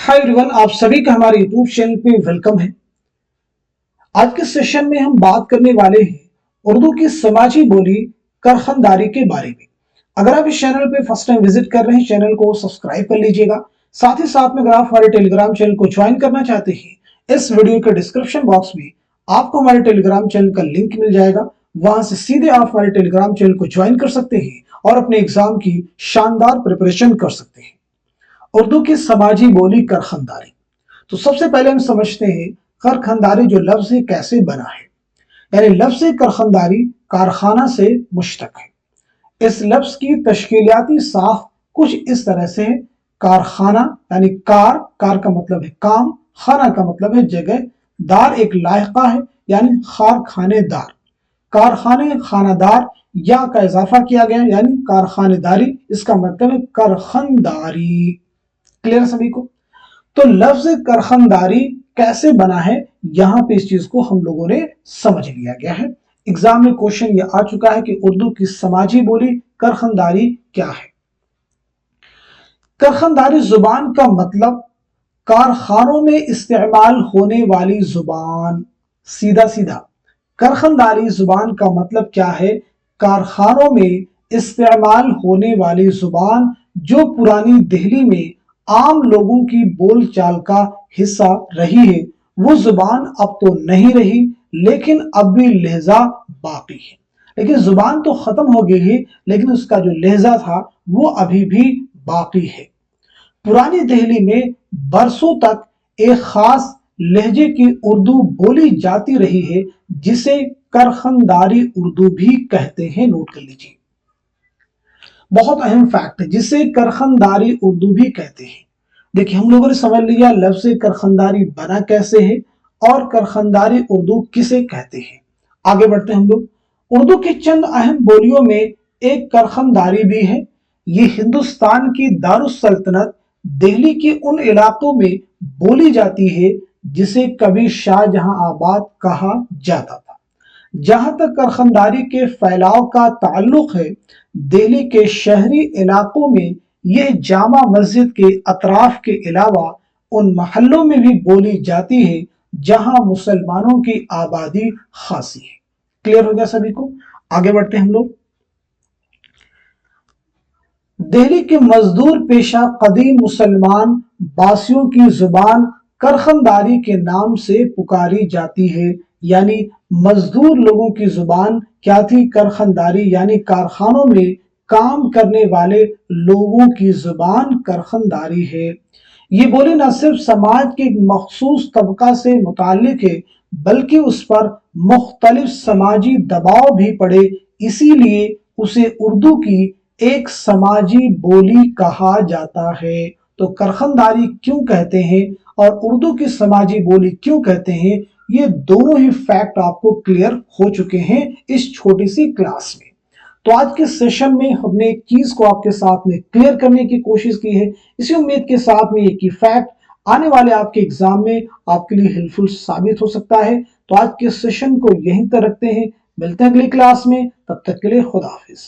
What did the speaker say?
Hi everyone, आप सभी का हमारे यूट्यूब चैनल पे वेलकम है। आज के सेशन में हम बात करने वाले हैं उर्दू की समाजी बोली करखनदारी के बारे में। अगर आप इस चैनल पे फर्स्ट टाइम विजिट कर रहे हैं, चैनल को सब्सक्राइब कर लीजिएगा। साथ ही साथ में अगर आप हमारे टेलीग्राम चैनल को ज्वाइन करना चाहते हैं, इस वीडियो के डिस्क्रिप्शन बॉक्स में आपको हमारे टेलीग्राम चैनल का लिंक मिल जाएगा। वहां से सीधे आप हमारे टेलीग्राम चैनल को ज्वाइन कर सकते हैं और अपने एग्जाम की शानदार प्रिपरेशन कर सकते हैं। उर्दू की समाजी बोली करखनदारी। तो सबसे पहले हम समझते हैं करखनदारी जो लफ्ज है कैसे बना है। यानी लफ्ज करखनदारी कारखाना से मुश्तक है। इस लफ्ज की तश्कीलियाती साख कुछ इस तरह से है। कारखाना यानी कार का मतलब है काम, खाना का मतलब है जगह, दार एक लायका है यानी कारखानेदार, कारखाने खानादार या का इजाफा किया गया यानी कारखानेदारी, इसका मतलब है करखनदारी। क्लियर सभी को? तो लफ्ज करखनदारी कैसे बना है, यहां पे इस चीज को हम लोगों ने समझ लिया गया है। एग्जाम में क्वेश्चन ये आ चुका है कि उर्दू की समाजी बोली करखनदारी क्या है। करखनदारी जुबान का मतलब कारखानों में इस्तेमाल होने वाली जुबान। सीधा सीधा करखनदारी जुबान का मतलब क्या है? कारखानों में इस्तेमाल होने वाली जुबान जो पुरानी दिल्ली में आम लोगों की बोलचाल का हिस्सा रही है। वो जुबान अब तो नहीं रही, लेकिन अब भी लहजा बाकी है। लेकिन जुबान तो खत्म हो गई है, लेकिन उसका जो लहजा था वो अभी भी बाकी है। पुरानी दिल्ली में बरसों तक एक खास लहजे की उर्दू बोली जाती रही है, जिसे करखनदारी उर्दू भी कहते हैं। नोट कर लीजिए, बहुत अहम फैक्ट है, जिसे करखनदारी उर्दू भी कहते हैं। देखिए, हम लोगों ने समझ लिया लफ्ज करखनदारी बना कैसे है और करखनदारी उर्दू किसे कहते हैं। आगे बढ़ते हैं हम लोग। उर्दू की चंद अहम बोलियों में एक करखनदारी भी है। ये हिंदुस्तान की दारुस्सल्तनत दिल्ली के उन इलाकों में बोली जाती है जिसे कभी शाहजहां आबाद कहा जाता था। जहां तक करखनदारी के फैलाव का ताल्लुक है, दिल्ली के शहरी इलाकों में यह जामा मस्जिद के अतराफ के अलावा उन महल्लों में भी बोली जाती है जहां मुसलमानों की आबादी खासी है। क्लियर हो गया सभी को? आगे बढ़ते हैं हम लोग। दिल्ली के मजदूर पेशा कदीम मुसलमान बासियों की जुबान करखनदारी के नाम से पुकारी जाती है। यानी मजदूर लोगों की जुबान क्या थी? करखनदारी, यानी कारखानों में काम करने वाले लोगों की जुबान करखनदारी है। ये बोली न सिर्फ समाज के एक मखसूस तबका से मुताल्लिक है, बल्कि उस पर मुख्तलिफ समाजी दबाव भी पड़े, इसीलिए उसे उर्दू की एक समाजी बोली कहा जाता है। तो करखनदारी क्यों कहते हैं और उर्दू की समाजी बोली क्यों कहते हैं, ये दोनों ही फैक्ट आपको क्लियर हो चुके हैं इस छोटी सी क्लास में। तो आज के सेशन में हमने एक चीज को आपके साथ में क्लियर करने की कोशिश की है। इसी उम्मीद के साथ में ये की फैक्ट आने वाले आपके एग्जाम में आपके लिए हेल्पफुल साबित हो सकता है। तो आज के सेशन को यहीं तक रखते हैं, मिलते हैं अगली क्लास में, तब तक के लिए खुदा हाफिज।